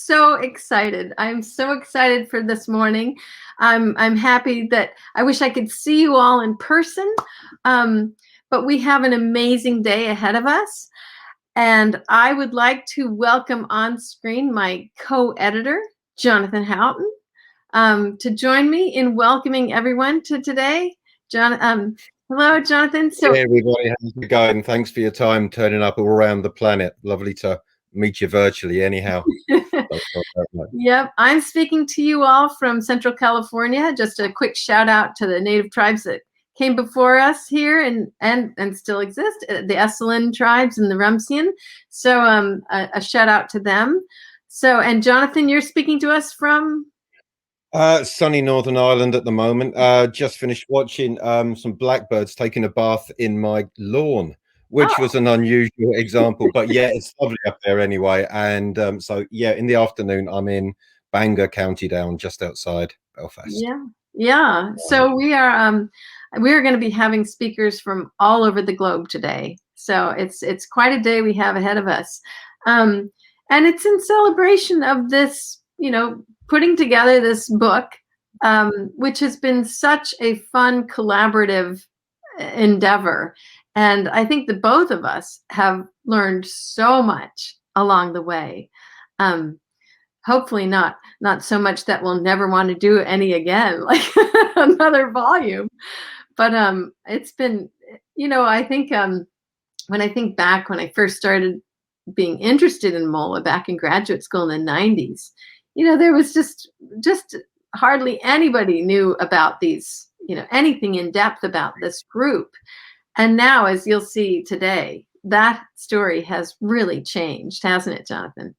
so excited. I'm so excited for this morning. I'm happy that I wish I could see you all in person, but we have an amazing day ahead of us. And I would like to welcome on screen my co-editor, Jonathan Houghton, to join me in welcoming everyone to today. Hello, Jonathan. Hey everybody, how's it going? Thanks for your time turning up all around the planet. Lovely to meet you virtually anyhow. Yep, I'm speaking to you all from Central California. Just a quick shout out to the native tribes that came before us here and still exist, the Esalen tribes and the Rumsian. So a shout out to them. So, and Jonathan, you're speaking to us from? Sunny Northern Ireland at the moment. Just finished watching some blackbirds taking a bath in my lawn, which was an unusual example, but yeah, it's lovely up there anyway. And so yeah, in the afternoon, I'm in Bangor, County Down, just outside Belfast. Yeah. So we are going to be having speakers from all over the globe today. So it's quite a day we have ahead of us, and it's in celebration of this, putting together this book, which has been such a fun collaborative endeavor. And I think that both of us have learned so much along the way. Hopefully not so much that we'll never want to do any again, like another volume. But it's been, I think when I think back when I first started being interested in MOLA back in graduate school in the 90s, there was just hardly anybody knew about these, anything in depth about this group. And now, as you'll see today, that story has really changed, hasn't it, Jonathan?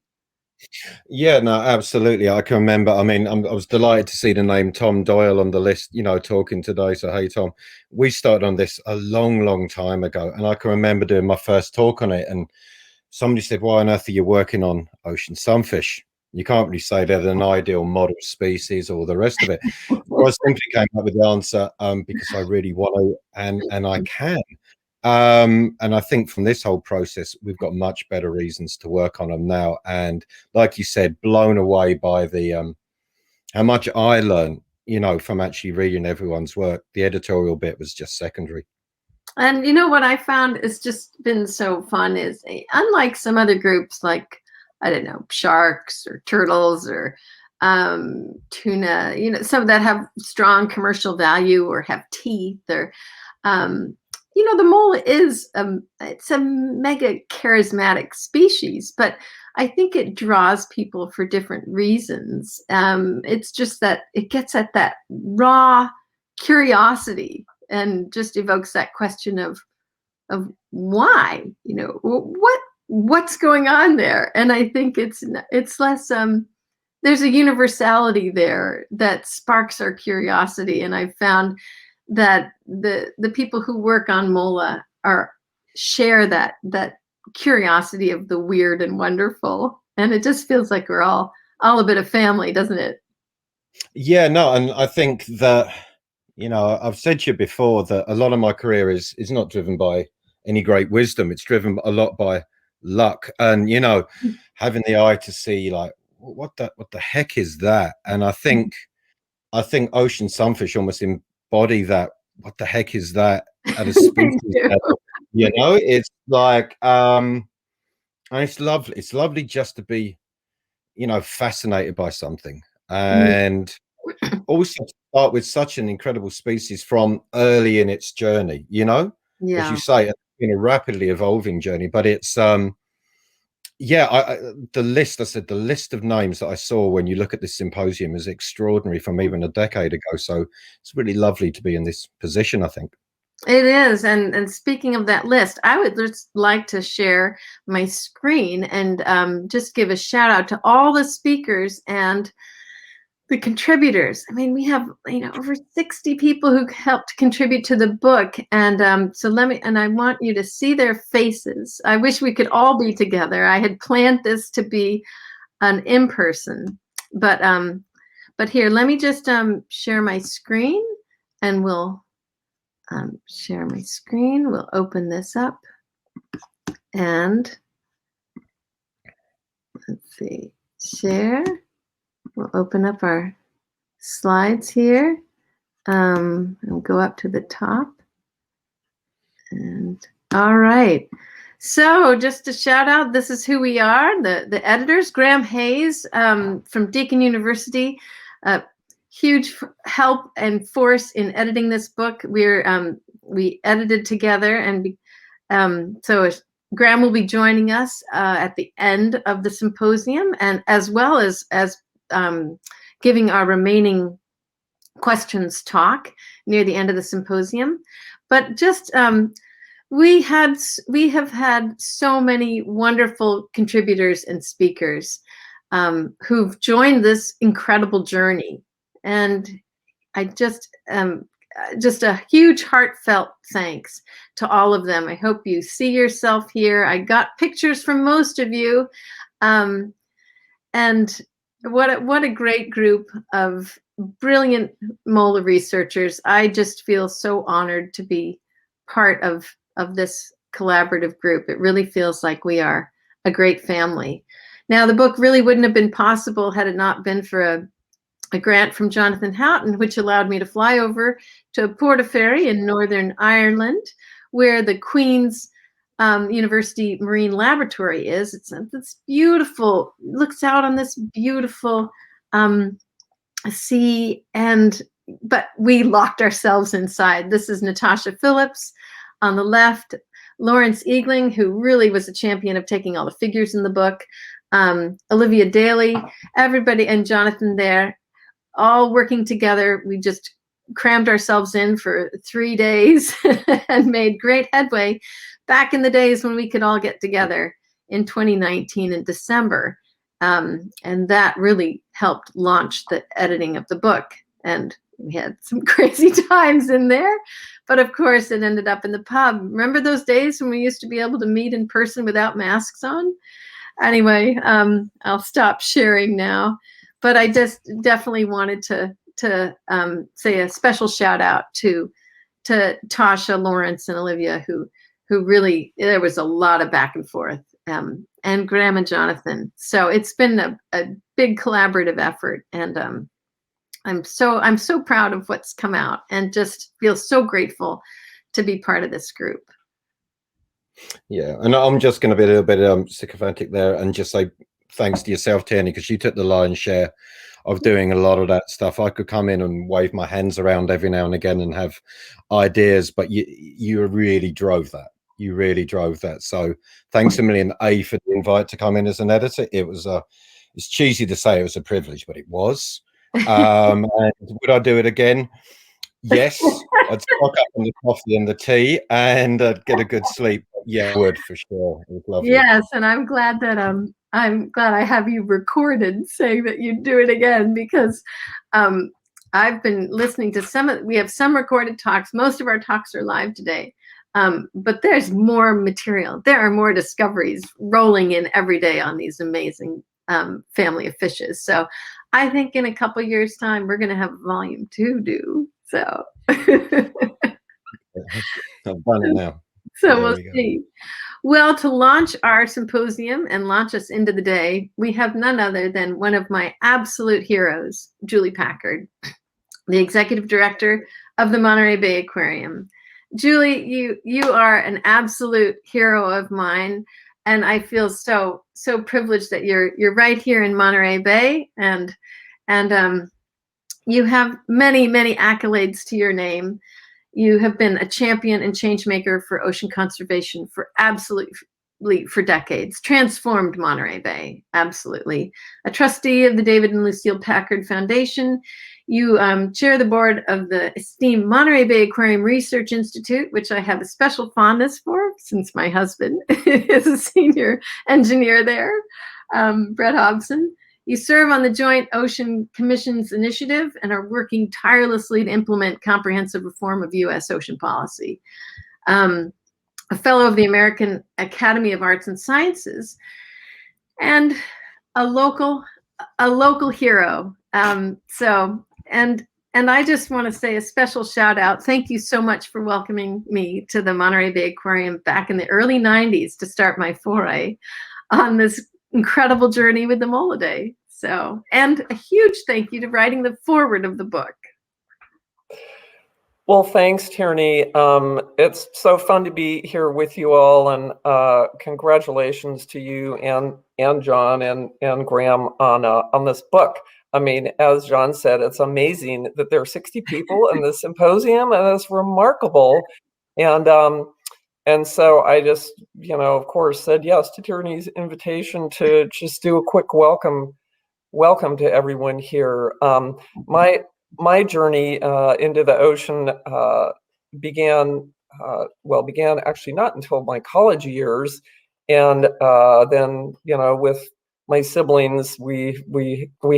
Yeah, no, absolutely. I can remember. I mean, I was delighted to see the name Tom Doyle on the list, talking today. So, hey, Tom, we started on this a long, long time ago. And I can remember doing my first talk on it. And somebody said, why on earth are you working on ocean sunfish? You can't really say they're an ideal model species or the rest of it. So I simply came up with the answer because I really want to, and I can. And I think from this whole process, we've got much better reasons to work on them now. And like you said, blown away by the how much I learned, from actually reading everyone's work. The editorial bit was just secondary. And what I found has just been so fun is, unlike some other groups like, I don't know, sharks or turtles or tuna, some that have strong commercial value or have teeth or, the mole is it's a mega charismatic species, but I think it draws people for different reasons. It's just that it gets at that raw curiosity and just evokes that question of why, what's going on there. And I think it's less there's a universality there that sparks our curiosity. And I've found that the people who work on MOLA share that curiosity of the weird and wonderful, and it just feels like we're all a bit of family, doesn't it? Yeah, no, and I think that I've said to you before that a lot of my career is not driven by any great wisdom. It's driven a lot by luck and having the eye to see like what the heck is that. And I think ocean sunfish almost embody that. What the heck is that at a species level? It's like and it's lovely. It's lovely just to be fascinated by something, and also start with such an incredible species from early in its journey, as you say, in a rapidly evolving journey. But it's the list of names that I saw when you look at this symposium is extraordinary from even a decade ago. So it's really lovely to be in this position, I think. It is. And speaking of that list, I would just like to share my screen and just give a shout out to all the speakers and the contributors. I mean, we have, over 60 people who helped contribute to the book. And so I want you to see their faces. I wish we could all be together. I had planned this to be an in-person, but here, let me just share my screen, and we'll share my screen. We'll open this up, and let's see. share. We'll open up our slides here. And go up to the top. And all right. So just to shout out, this is who we are, the editors. Graeme Hays from Deakin University, huge help and force in editing this book. We edited together, and so Graeme will be joining us at the end of the symposium, and as well as giving our remaining questions talk near the end of the symposium. But just we have had so many wonderful contributors and speakers who've joined this incredible journey, and I just a huge heartfelt thanks to all of them. I hope you see yourself here. I got pictures from most of you, and what a great group of brilliant molar researchers. I just feel so honored to be part of this collaborative group. It really feels like we are a great family. Now, the book really wouldn't have been possible had it not been for a grant from Jonathan Houghton, which allowed me to fly over to Portaferry in Northern Ireland, where the Queen's University Marine Laboratory is. It's beautiful, looks out on this beautiful sea, but we locked ourselves inside. This is Natasha Phillips on the left, Lawrence Eagling, who really was a champion of taking all the figures in the book, Olivia Daly, everybody, and Jonathan there, all working together. We just crammed ourselves in for 3 days and made great headway back in the days when we could all get together in 2019 in December. And that really helped launch the editing of the book. And we had some crazy times in there, but of course it ended up in the pub. Remember those days when we used to be able to meet in person without masks on? Anyway, I'll stop sharing now, but I just definitely wanted to say a special shout out to Tasha, Lawrence, and Olivia, who really, there was a lot of back and forth, and Graeme and Jonathan. So it's been a big collaborative effort, and I'm so proud of what's come out, and just feel so grateful to be part of this group. Yeah, and I'm just going to be a little bit sycophantic there and just say thanks to yourself, Tierney, because you took the lion's share of doing a lot of that stuff. I could come in and wave my hands around every now and again and have ideas, but you really drove that. You really drove that. So thanks a million, A, for the invite to come in as an editor. It was it's cheesy to say it was a privilege, but it was. And would I do it again? Yes. I'd stock up on the coffee and the tea and get a good sleep. Yeah, I would, for sure. It was lovely. Yes, and I'm glad that I have you recorded saying that you'd do it again, because I've been listening to we have some recorded talks. Most of our talks are live today. But there's more material. There are more discoveries rolling in every day on these amazing family of fishes. So I think in a couple years' time, we're going to have volume 2 due. So I've done it now. So we'll see. Well, to launch our symposium and launch us into the day, we have none other than one of my absolute heroes, Julie Packard, the executive director of the Monterey Bay Aquarium. Julie, you are an absolute hero of mine, and I feel so privileged that you're right here in Monterey Bay, and you have many accolades to your name. You have been a champion and change maker for ocean conservation for decades. Transformed Monterey Bay, absolutely. A trustee of the David and Lucille Packard Foundation. You chair the board of the esteemed Monterey Bay Aquarium Research Institute, which I have a special fondness for since my husband is a senior engineer there, Brett Hobson. You serve on the Joint Ocean Commission's initiative and are working tirelessly to implement comprehensive reform of U.S. ocean policy. A fellow of the American Academy of Arts and Sciences, and a local hero. And I just want to say a special shout out. Thank you so much for welcoming me to the Monterey Bay Aquarium back in the early 90s to start my foray on this incredible journey with the Molidae. So, and a huge thank you to writing the foreword of the book. Well, thanks, Tierney. It's so fun to be here with you all, and congratulations to you and John and Graeme on this book. I mean, as John said, it's amazing that there are 60 people in this symposium, and it's remarkable. And so I just, of course, said yes to Tierney's invitation to just do a quick welcome to everyone here. My journey into the ocean began actually not until my college years, and then with my siblings, we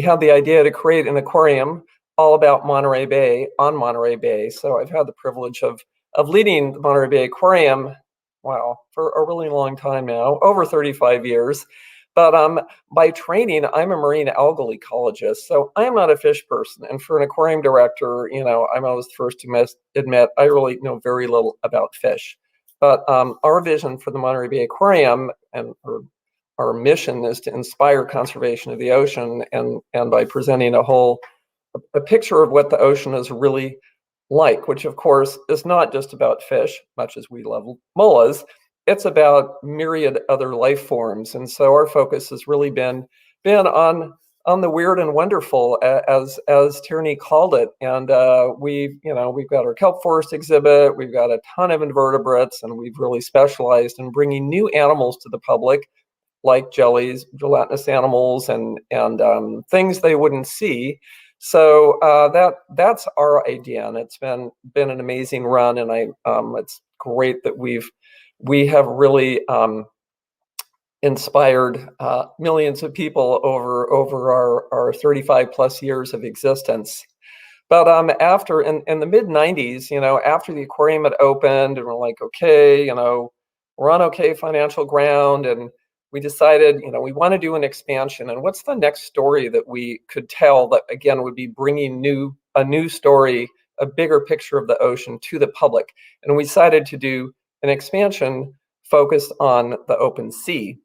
had the idea to create an aquarium all about Monterey Bay on Monterey Bay. So I've had the privilege of leading the Monterey Bay Aquarium, for a really long time now, over 35 years. But by training, I'm a marine algal ecologist, so I'm not a fish person. And for an aquarium director, I'm always the first to admit I really know very little about fish. But our vision for the Monterey Bay Aquarium and our mission is to inspire conservation of the ocean, and by presenting a picture of what the ocean is really like, which of course is not just about fish, much as we love mollas. It's about myriad other life forms, and so our focus has really been on the weird and wonderful, as Tierney called it. And we've got our kelp forest exhibit, we've got a ton of invertebrates, and we've really specialized in bringing new animals to the public, like jellies, gelatinous animals, and things they wouldn't see. So that's our idea, and it's been an amazing run, and it's great that we have really inspired millions of people over our 35 plus years of existence. But after in the mid 90s, after the aquarium had opened, and we're like, okay, we're on okay financial ground, and we decided, we want to do an expansion. And what's the next story that we could tell that, again, would be bringing a new story, a bigger picture of the ocean to the public? And we decided to do an expansion focused on the open sea.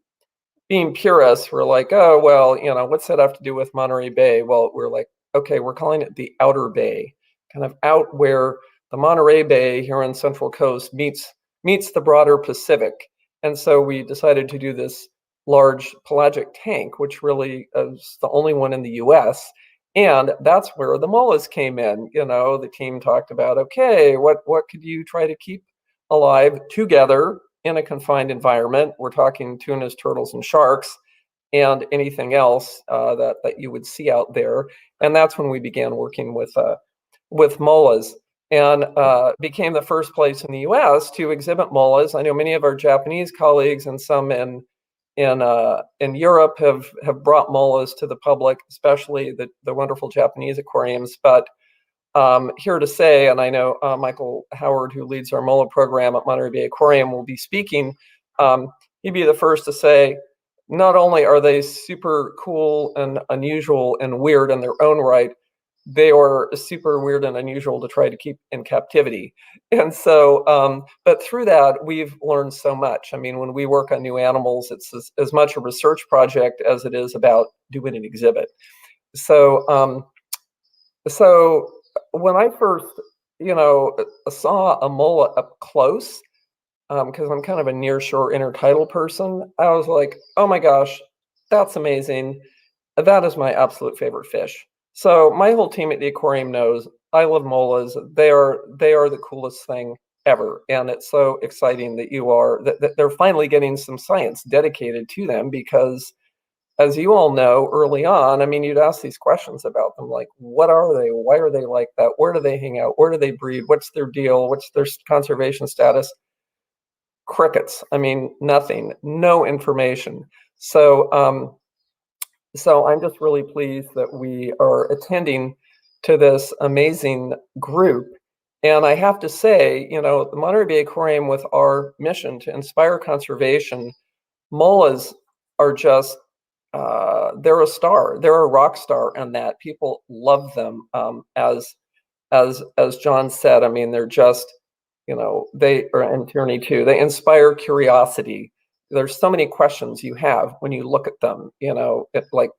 Being purists, we're like, oh, well, what's that have to do with Monterey Bay? Well, we're like, okay, we're calling it the Outer Bay, kind of out where the Monterey Bay here on Central Coast meets the broader Pacific. And so we decided to do this large pelagic tank, which really is the only one in the US. And that's where the mollas came in. The team talked about, okay, what could you try to keep alive together in a confined environment? We're talking tunas, turtles, and sharks, and anything else that you would see out there. And that's when we began working with mollas, and became the first place in the U.S. to exhibit mollas. I know many of our Japanese colleagues and some in Europe have brought mollas to the public, especially the wonderful Japanese aquariums. But here to say, and I know Michael Howard, who leads our molla program at Monterey Bay Aquarium, will be speaking. He'd be the first to say, not only are they super cool and unusual and weird in their own right, they are super weird and unusual to try to keep in captivity. And so, but through that, we've learned so much. I mean, when we work on new animals, it's as much a research project as it is about doing an exhibit. So, so when I first, saw a molla up close, because I'm kind of a nearshore intertidal person, I was like, oh my gosh, that's amazing. That is my absolute favorite fish. So my whole team at the aquarium knows I love mollas. They are the coolest thing ever. And it's so exciting that they're finally getting some science dedicated to them, because as you all know, early on, I mean, you'd ask these questions about them, like, what are they? Why are they like that? Where do they hang out? Where do they breed? What's their deal? What's their conservation status? Crickets. I mean, nothing, no information. So, so I'm just really pleased that we are attending to this amazing group. And I have to say, the Monterey Bay Aquarium, with our mission to inspire conservation, mollas are just, they're a star. They're a rock star in that people love them. As John said, I mean, they're just, and Tierney too, they inspire curiosity. there's so many questions you have when you look at them. It like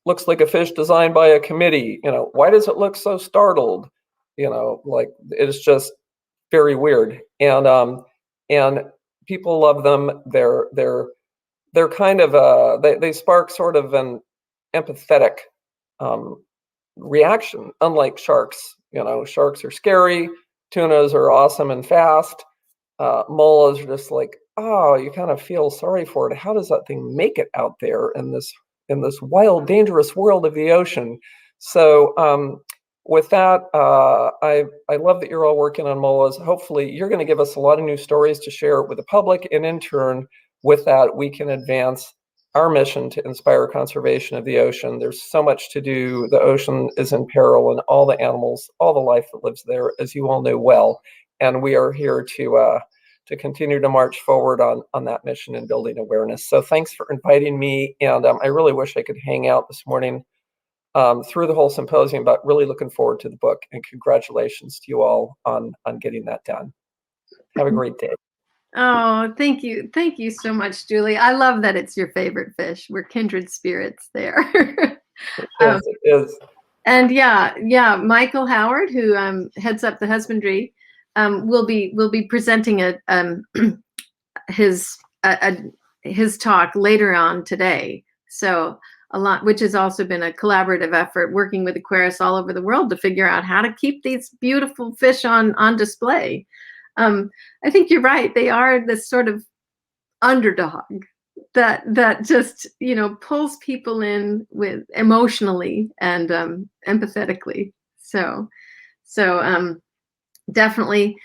looks like a fish designed by a committee. Why does it look so startled? Like it's just very weird. And people love them. They're kind of they spark sort of an empathetic reaction, unlike sharks. Sharks are scary, tunas are awesome and fast. Molas are just like, oh, you kind of feel sorry for it. How does that thing make it out there in this wild, dangerous world of the ocean? So with that, I love that you're all working on molas. Hopefully you're going to give us a lot of new stories to share with the public, and in turn, with that, we can advance our mission to inspire conservation of the ocean. There's so much to do. The ocean is in peril, and all the animals, all the life that lives there, as you all know well. And we are here to continue to march forward on that mission and building awareness. So thanks for inviting me. And I really wish I could hang out this morning through the whole symposium, but really looking forward to the book. And congratulations to you all on getting that done. Have a great day. Oh, thank you. Thank you so much, Julie. I love that it's your favorite fish. We're kindred spirits there. It is. And yeah, Michael Howard, who heads up the husbandry, will be presenting his talk later on today. So a lot, which has also been a collaborative effort working with aquarists all over the world to figure out how to keep these beautiful fish on display. I think you're right. They are this sort of underdog that just, pulls people in with emotionally and empathetically. So definitely.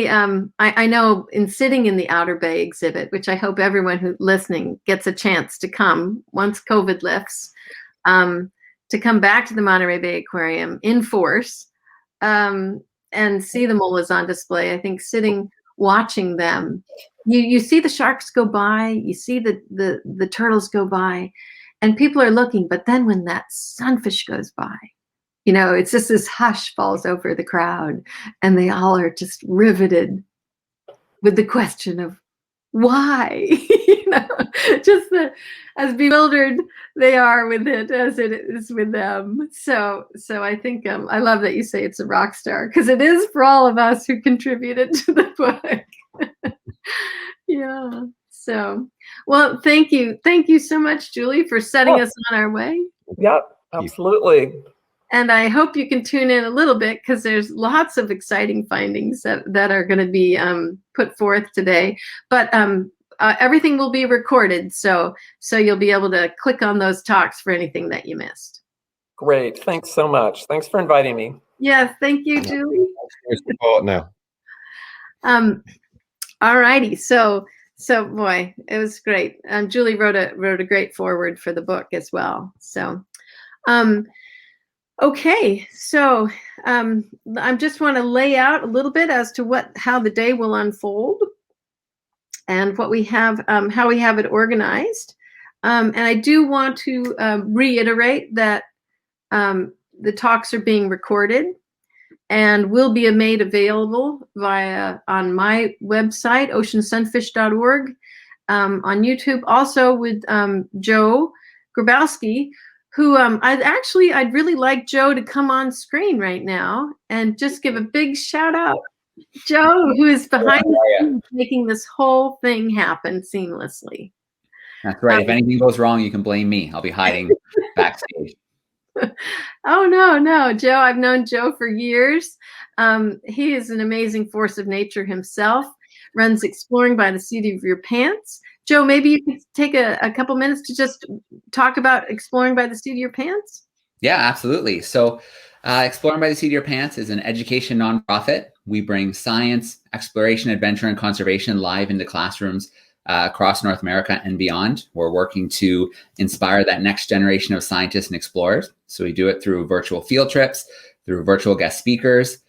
I know in sitting in the Outer Bay exhibit, which I hope everyone who's listening gets a chance to come once COVID lifts, to come back to the Monterey Bay Aquarium in force, and see the molas on display. I think sitting, watching them, you see the sharks go by, you see the turtles go by, and people are looking. But then when that sunfish goes by, it's just this hush falls over the crowd, and they all are just riveted with the question of why, just as bewildered they are with it as it is with them. So I think I love that you say it's a rock star, because it is for all of us who contributed to the book. Yeah. So, well, thank you so much, Julie, for setting us on our way. Yep, absolutely. And I hope you can tune in a little bit, because there's lots of exciting findings that are going to be put forth today. But everything will be recorded, so you'll be able to click on those talks for anything that you missed. Great. Thanks so much. Thanks for inviting me. Yes, thank you, Julie. Support now. All righty. So boy, it was great. Julie wrote a great foreword for the book as well. So. Okay, so I just want to lay out a little bit as to how the day will unfold and what we have, how we have it organized. And I do want to reiterate that the talks are being recorded and will be made available on my website, oceansunfish.org, on YouTube, also with Joe Grabowski, who I'd really like Joe to come on screen right now and just give a big shout out. Joe, who is behind the scenes making this whole thing happen seamlessly. That's right. If anything goes wrong, you can blame me. I'll be hiding backstage. Oh, no, Joe. I've known Joe for years. He is an amazing force of nature himself, runs Exploring by the Seat of Your Pants. Joe, maybe you could take a couple minutes to just talk about Exploring by the Seat of Your Pants? Yeah, absolutely. So Exploring by the Seat of Your Pants is an education nonprofit. We bring science, exploration, adventure, and conservation live into classrooms across North America and beyond. We're working to inspire that next generation of scientists and explorers. So we do it through virtual field trips, through virtual guest speakers.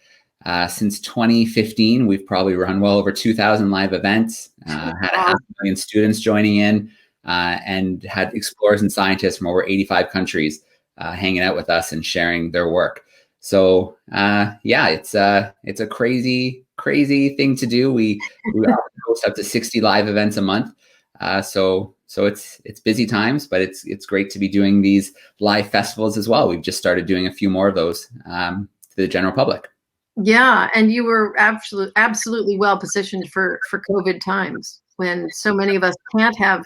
Since 2015, we've probably run well over 2,000 live events, had 500,000 students joining in, and had explorers and scientists from over 85 countries hanging out with us and sharing their work. So yeah, it's a crazy crazy thing to do. We often host up to 60 live events a month. So it's busy times, but it's great to be doing these live festivals as well. We've just started doing a few more of those to the general public. Yeah, and you were absolutely well positioned for COVID times when so many of us can't have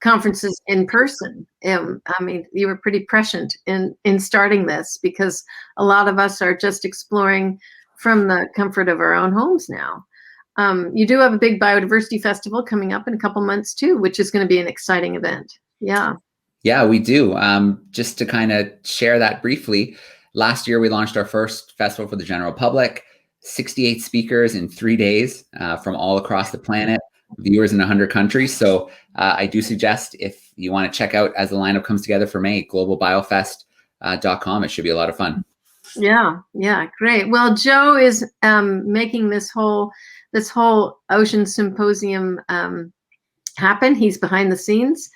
conferences in person. I mean, you were pretty prescient in starting this, because a lot of us are just exploring from the comfort of our own homes now. You do have a big biodiversity festival coming up in a couple months too, which is going to be an exciting event. Yeah. Yeah, we do. Just to kind of share that briefly, last year we launched our first festival for the general public, 68 speakers in 3 days from all across the planet, viewers in 100 countries. So I do suggest, if you want to check out as the lineup comes together for May, globalbiofest.com. It should be a lot of fun. Yeah, great. Well, Joe is making this whole Ocean Symposium happen. He's behind the scenes,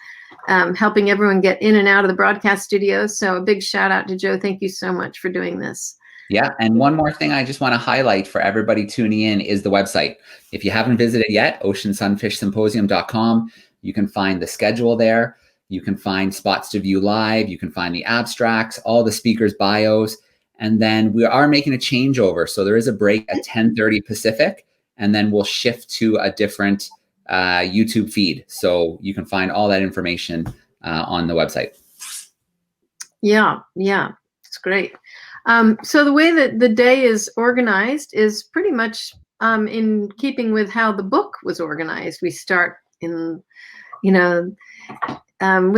helping everyone get in and out of the broadcast studio. So a big shout out to Joe. Thank you so much for doing this. Yeah. And one more thing I just want to highlight for everybody tuning in is the website. If you haven't visited yet, oceansunfishsymposium.com, you can find the schedule there. You can find spots to view live. You can find the abstracts, all the speakers' bios. And then we are making a changeover. So there is a break at 10:30 Pacific, and then we'll shift to a different YouTube feed. So you can find all that information on the website. Yeah, it's great. So the way that the day is organized is pretty much in keeping with how the book was organized. We start with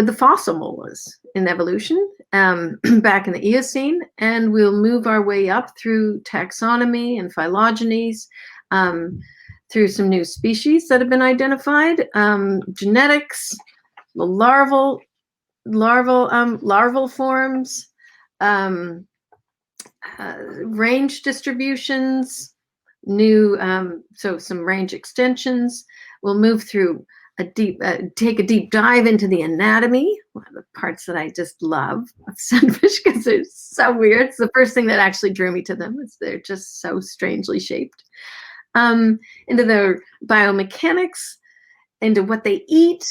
the fossil molars in evolution back in the Eocene, and we'll move our way up through taxonomy and phylogenies, through some new species that have been identified, genetics, the larval forms, range distributions, so some range extensions. We'll move through take a deep dive into the anatomy, one of the parts that I just love of sunfish, because they're so weird. It's the first thing that actually drew me to them. They're just so strangely shaped. Into their biomechanics, into what they eat,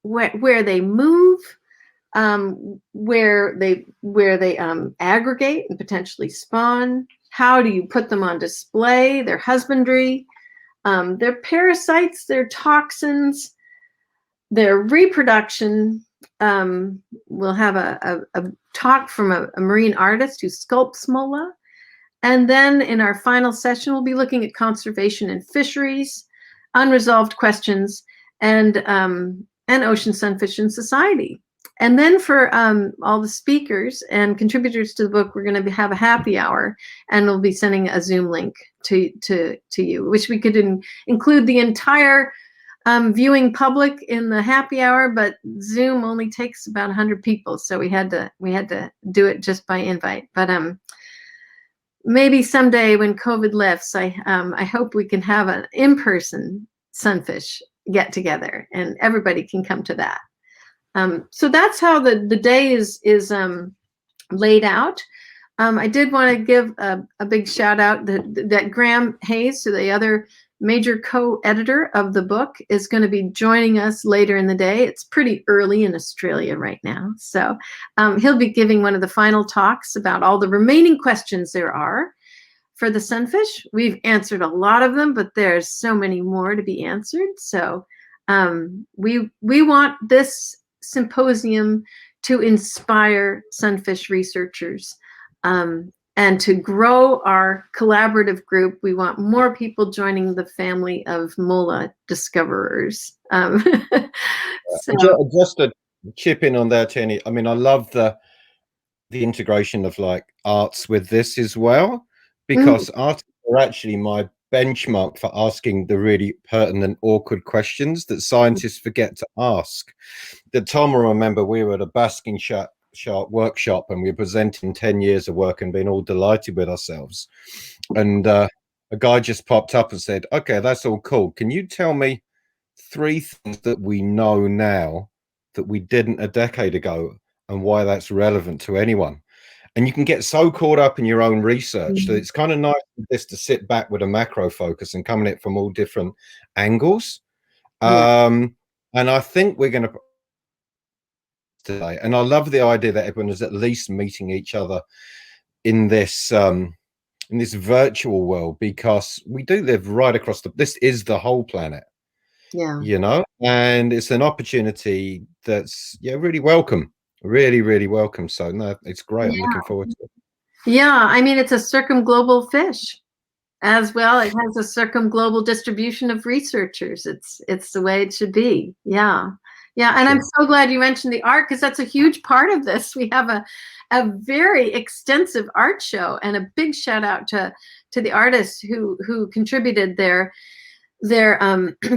where they move, where they aggregate and potentially spawn. How do you put them on display? Their husbandry, their parasites, their toxins, their reproduction. We'll have a talk from a marine artist who sculpts mola. And then in our final session, we'll be looking at conservation and fisheries, unresolved questions, and ocean sunfish in society. And then for all the speakers and contributors to the book, we're going to have a happy hour, and we'll be sending a Zoom link to you, which we could include the entire viewing public in the happy hour, but Zoom only takes about 100 people, so we had to do it just by invite. But maybe someday when COVID lifts, I hope we can have an in-person sunfish get together, and everybody can come to that. So that's how the day is laid out. I did want to give a big shout out that Graeme Hays, so the other major co-editor of the book, is going to be joining us later in the day. It's pretty early in Australia right now. So he'll be giving one of the final talks about all the remaining questions there are for the sunfish. We've answered a lot of them, but there's so many more to be answered. So we want this symposium to inspire sunfish researchers and to grow our collaborative group. We want more people joining the family of mola discoverers. Just to chip in on that, Tierney, I mean, I love the integration of like arts with this as well, because artists are actually my benchmark for asking the really pertinent, awkward questions that scientists forget to ask. That Tom will remember, we were at a basking shark workshop and we were presenting 10 years of work and being all delighted with ourselves. And a guy just popped up and said, okay, that's all cool. Can you tell me 3 things that we know now that we didn't a decade ago, and why that's relevant to anyone? and you can get so caught up in your own research that it's kind of nice just to sit back with a macro focus and come at it from all different angles. And I think we're going to today, and I love the idea that everyone is at least meeting each other in this virtual world, because we do live right across this is the whole planet, you know, and it's an opportunity that's really welcome, really welcome. So no, it's great. I'm looking forward to it. I mean, it's a circumglobal fish as well. It has a circumglobal distribution of researchers. It's the way it should be. And I'm so glad you mentioned the art, because that's a huge part of this. We have a very extensive art show, and a big shout out to the artists who contributed their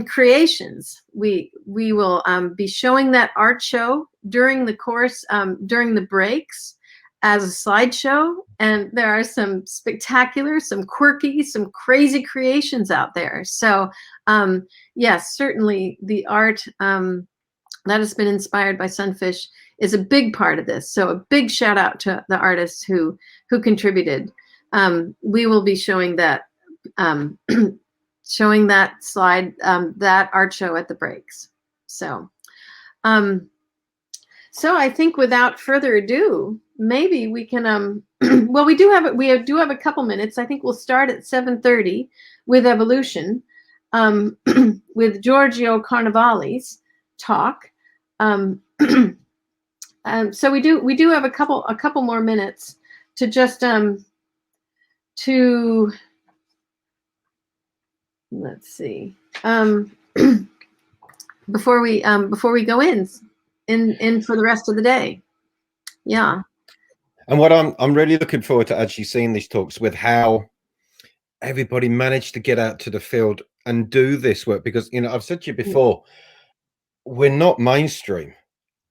creations. We will be showing that art show during the course, during the breaks, as a slideshow, and there are some spectacular, some quirky, some crazy creations out there. So yes, certainly the art that has been inspired by sunfish is a big part of this. So a big shout out to the artists who contributed. We will be showing that showing that slide, that art show at the breaks. So so I think without further ado, maybe we can well, we do have a couple minutes. I think we'll start at 7:30 with evolution, with Giorgio Carnevale's talk. So we do have a couple more minutes to just to let's see, before we go in for the rest of the day. And what I'm really looking forward to actually seeing these talks with how everybody managed to get out to the field and do this work, because, you know, I've said to you before, we're not mainstream,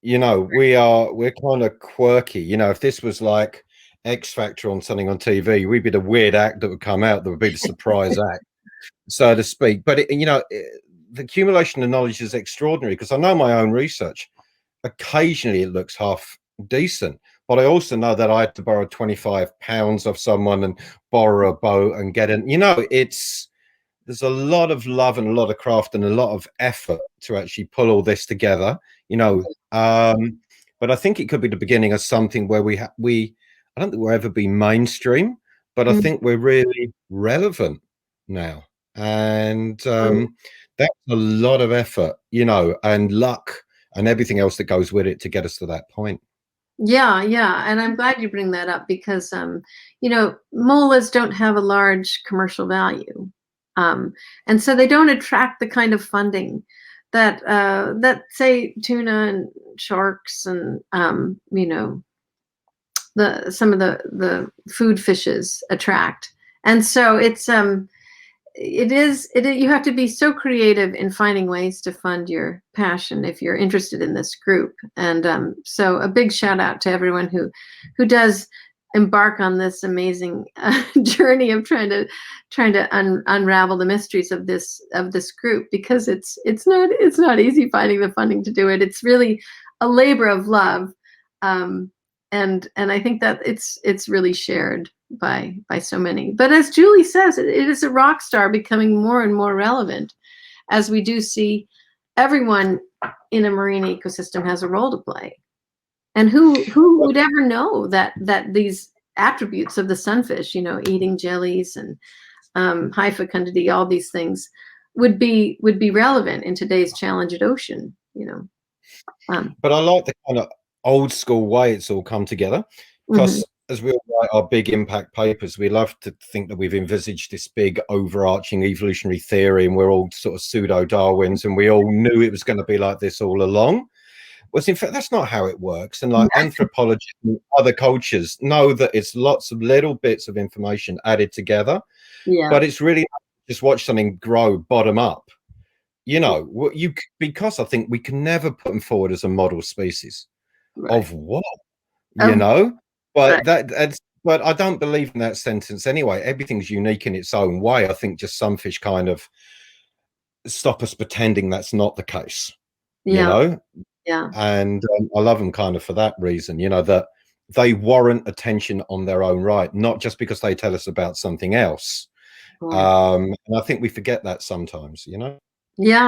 you know, we're kind of quirky. You know, if this was like X Factor on something on TV, we'd be the weird act that would come out, that would be the surprise act, so to speak. But you know, the accumulation of knowledge is extraordinary, because I know my own research, occasionally it looks half decent, but I also know that I had to borrow 25 pounds off someone and borrow a boat and get in. You know, there's a lot of love and a lot of craft and a lot of effort to actually pull all this together, you know. But I think it could be the beginning of something where I don't think we'll ever be mainstream, but I think we're really relevant now. And that's a lot of effort, you know, and luck and everything else that goes with it to get us to that point. And I'm glad you bring that up, because you know, molas don't have a large commercial value, and so they don't attract the kind of funding that that say tuna and sharks and you know, some of the food fishes attract. And so it's you have to be so creative in finding ways to fund your passion if you're interested in this group. And so a big shout out to everyone who does embark on this amazing journey of trying to unravel the mysteries of this group, because it's not easy finding the funding to do it. It's really a labor of love, and I think that it's really shared by so many. But as Julie says, it is a rock star becoming more and more relevant, as we do see everyone in a marine ecosystem has a role to play. And who would ever know that these attributes of the sunfish, you know, eating jellies and high fecundity, all these things would be relevant in today's challenged ocean, you know. But I like the kind of old school way it's all come together, because as we all write our big impact papers, we love to think that we've envisaged this big overarching evolutionary theory, and we're all sort of pseudo Darwins, and we all knew it was going to be like this all along. Well, in fact, that's not how it works. And like anthropologists and other cultures know that it's lots of little bits of information added together. But it's really just watch something grow bottom up. You know, because I think we can never put them forward as a model species of what, you know. But but I don't believe in that sentence anyway. Everything's unique in its own way. I think just sunfish kind of stop us pretending that's not the case. You know. And I love them kind of for that reason, you know, that they warrant attention on their own right, not just because they tell us about something else. Right. And I think we forget that sometimes, you know. Yeah,